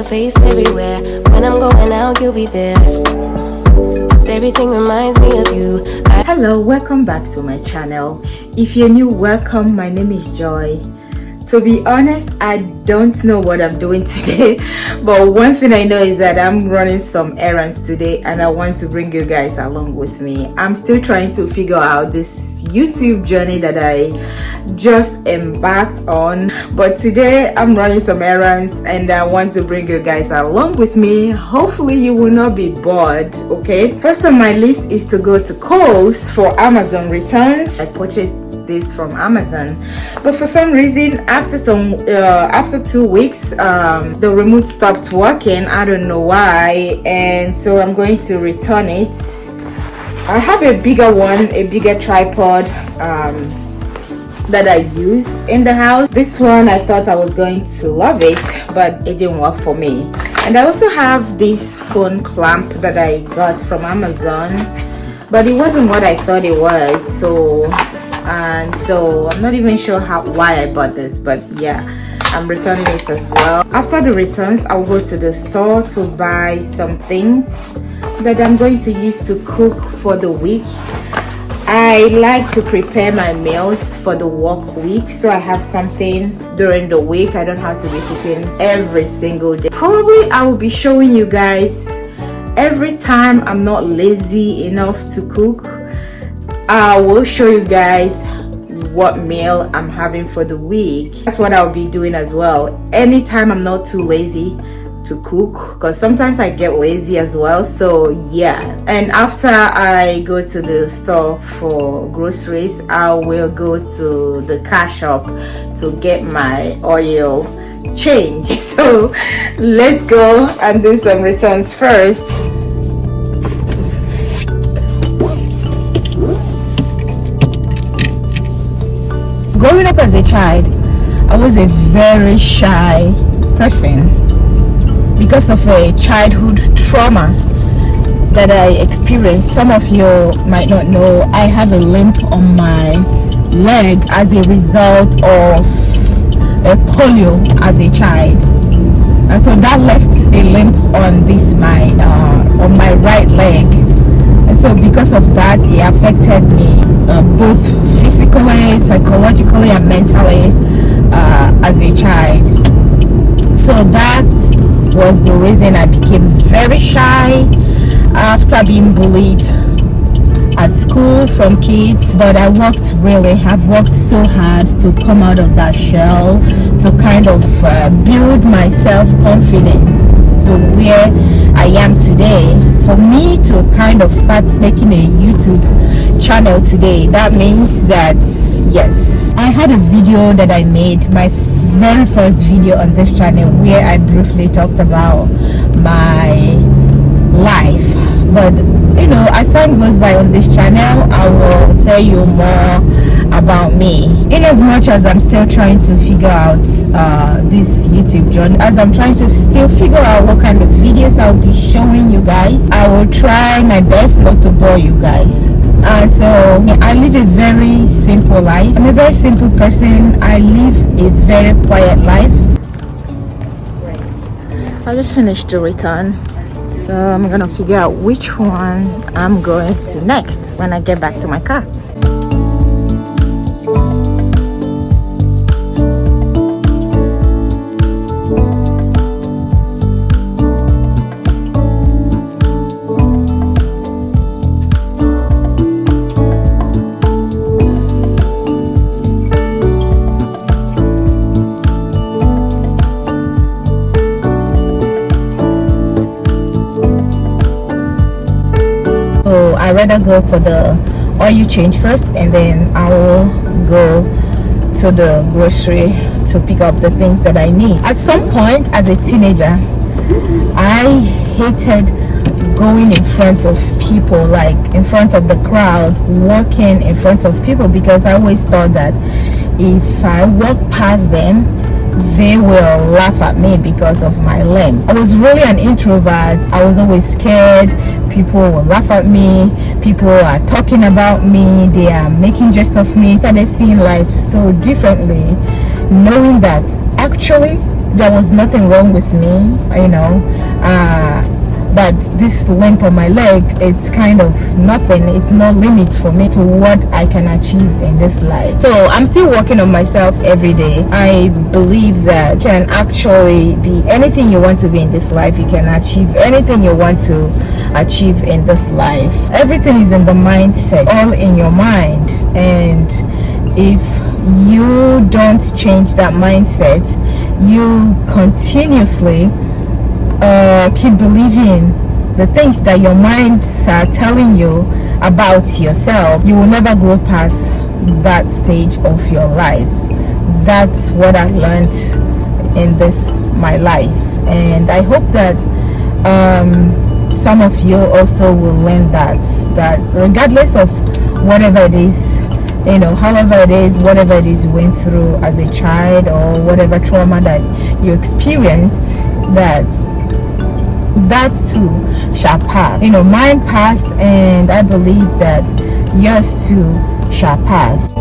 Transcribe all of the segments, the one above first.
your face everywhere. When I'm going out, you'll be there. 'Cause everything reminds me of you. Hello, welcome back to my channel. If you're new, welcome. My name is Joy. To be honest, I don't know what I'm doing today, but one thing I know is that I'm running some errands today and I want to bring you guys along with me. I'm still trying to figure out this YouTube journey that I just embarked on, but today I'm running some errands and I want to bring you guys along with me. Hopefully you will not be bored. Okay, first on my list is to go to Kohl's for Amazon returns. I purchased this from Amazon, but for some reason after 2 weeks the remote stopped working. I don't know why, and so I'm going to return it. I have a bigger one, a bigger tripod that I use in the house. This one I thought I was going to love it, but it didn't work for me. And I also have this phone clamp that I got from Amazon, but it wasn't what I thought it was. So I'm not even sure why I bought this, but yeah, I'm returning it as well. After the returns, I'll go to the store to buy some things that I'm going to use to cook for the week. I like to prepare my meals for the work week, so I have something during the week. I don't have to be cooking every single day. Probably I will be showing you guys every time I'm not lazy enough to cook. I will show you guys what meal I'm having for the week. That's what I'll be doing as well. Anytime I'm not too lazy to cook, because sometimes I get lazy as well. So yeah, and after I go to the store for groceries, I will go to the car shop to get my oil change. So let's go and do some returns first. Growing up as a child, I was a very shy person because of a childhood trauma that I experienced. Some of you might not know, I have a limp on my leg as a result of a polio as a child, and so that left a limp on on my right leg. And so because of that, it affected me both physically, psychologically, and mentally as a child. So that was the reason I became very shy after being bullied at school from kids. But I've worked so hard to come out of that shell, to kind of build my self-confidence to where I am today. For me to kind of start making a YouTube channel today, that means that yes, I had a video that I made, my very first video on this channel, where I briefly talked about my life. But you know, as time goes by on this channel, I will tell you more about me, in as much as I'm still trying to figure out this YouTube journey. As I'm trying to still figure out what kind of videos I'll be showing you guys, I will try my best not to bore you guys. So I live a very simple life. I'm a very simple person. I live a very quiet life. I just finished the return, so I'm gonna figure out which one I'm going to next when I get back to my car. I'd rather go for the oil change first, and then I will go to the grocery to pick up the things that I need. At some point as a teenager, I hated going in front of people, like in front of the crowd, walking in front of people, because I always thought that if I walk past them, they will laugh at me because of my limp. I was really an introvert. I was always scared. People will laugh at me. People are talking about me. They are making jest of me. I started seeing life so differently, knowing that actually there was nothing wrong with me, that this limp on my leg, it's kind of nothing. It's no limit for me to what I can achieve in this life. So I'm still working on myself every day. I believe that you can actually be anything you want to be in this life. You can achieve anything you want to achieve in this life. Everything is in the mindset, all in your mind. And if you don't change that mindset, you continuously keep believing the things that your minds are telling you about yourself, you will never grow past that stage of your life. That's what I learned in this my life, and I hope that some of you also will learn that regardless of whatever it is, however it is, whatever it is you went through as a child, or whatever trauma that you experienced, that too shall pass. Mine passed, and I believe that yours too shall pass.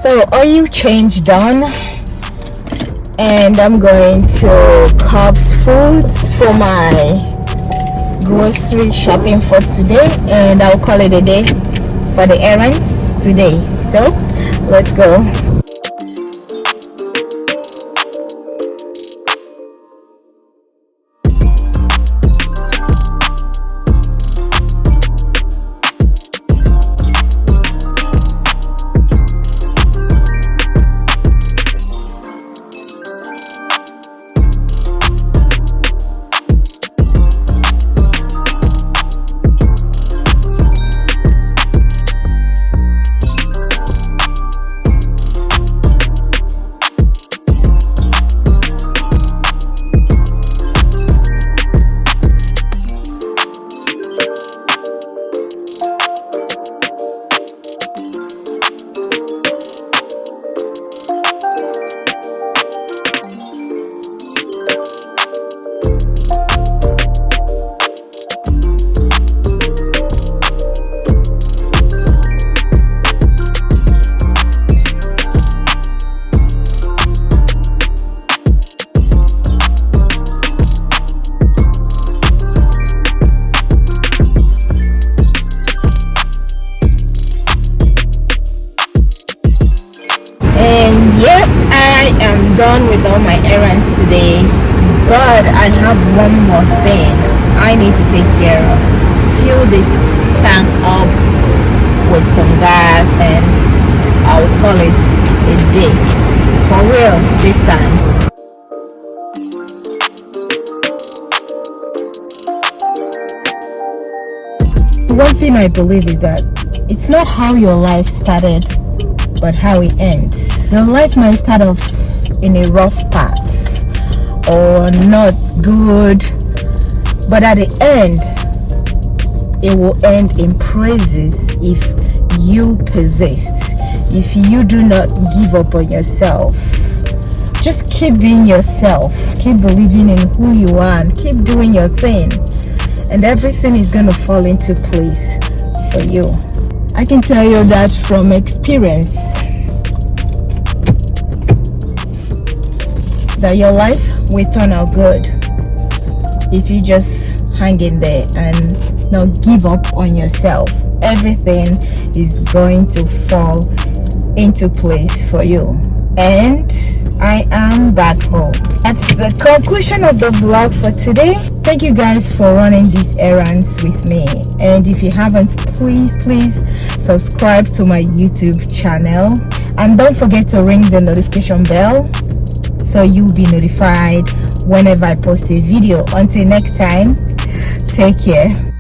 So oil change done, and I'm going to Cobb's Foods for my grocery shopping for today, and I'll call it a day for the errands today. So let's go. Yep, I am done with all my errands today, but I have one more thing I need to take care of. Fill this tank up with some gas, and I will call it a day. For real this time. One thing I believe is that it's not how your life started, but how it ends. Your life might start off in a rough path or not good, but at the end, it will end in praises if you persist, if you do not give up on yourself. Just keep being yourself, keep believing in who you are, and keep doing your thing, and everything is going to fall into place for you. I can tell you that from experience, that your life will turn out good if you just hang in there and not give up on yourself. Everything is going to fall into place for you. and I am back home. That's the conclusion of the vlog for today. Thank you guys for running these errands with me, and if you haven't, please subscribe to my YouTube channel, and don't forget to ring the notification bell so you'll be notified whenever I post a video. Until next time, take care.